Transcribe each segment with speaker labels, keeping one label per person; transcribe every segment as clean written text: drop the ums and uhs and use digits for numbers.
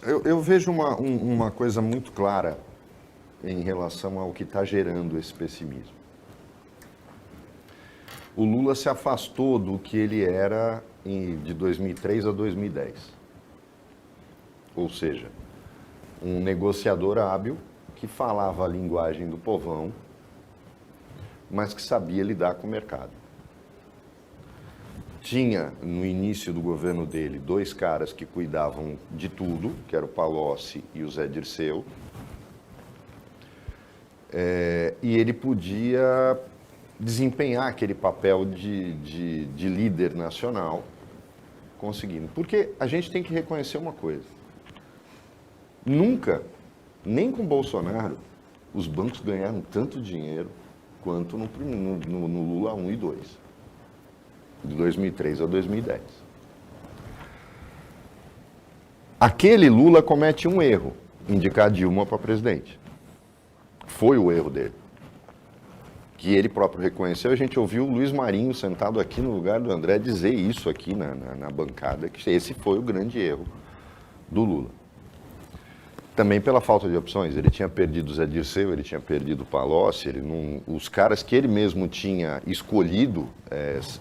Speaker 1: Eu vejo uma coisa muito clara em relação ao que está gerando esse pessimismo. O Lula se afastou do que ele era de 2003 a 2010. Ou seja, um negociador hábil que falava a linguagem do povão, mas que sabia lidar com o mercado. Tinha, no início do governo dele, dois caras que cuidavam de tudo, que era o Palocci e o Zé Dirceu. E ele podia desempenhar aquele papel de líder nacional, conseguindo. Porque a gente tem que reconhecer uma coisa. Nunca, nem com Bolsonaro, os bancos ganharam tanto dinheiro quanto no Lula 1 e 2, de 2003 a 2010. Aquele Lula comete um erro, indicar Dilma para presidente. Foi o erro dele, que ele próprio reconheceu. A gente ouviu o Luiz Marinho sentado aqui no lugar do André dizer isso aqui na bancada, que esse foi o grande erro do Lula. Também pela falta de opções. Ele tinha perdido o Zé Dirceu, ele tinha perdido o Palocci, os caras que ele mesmo tinha escolhido,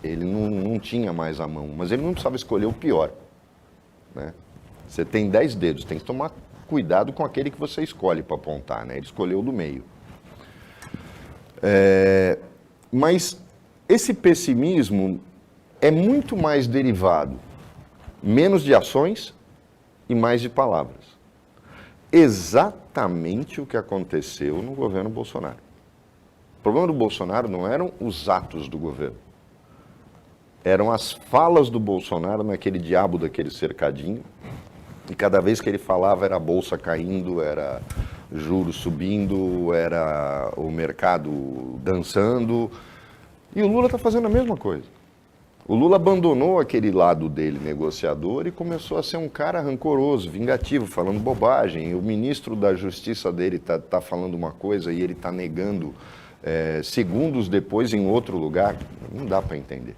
Speaker 1: ele não tinha mais a mão, mas ele não precisava escolher o pior, né? Você tem 10 dedos, tem que tomar cuidado com aquele que você escolhe para apontar, né? Ele escolheu o do meio. Mas esse pessimismo é muito mais derivado, menos de ações e mais de palavras. Exatamente o que aconteceu no governo Bolsonaro. O problema do Bolsonaro não eram os atos do governo. Eram as falas do Bolsonaro naquele diabo daquele cercadinho. E cada vez que ele falava era a bolsa caindo, era juros subindo, era o mercado dançando. E o Lula está fazendo a mesma coisa. O Lula abandonou aquele lado dele, negociador, e começou a ser um cara rancoroso, vingativo, falando bobagem. E o ministro da Justiça dele tá falando uma coisa e ele está negando segundos depois em outro lugar. Não dá para entender.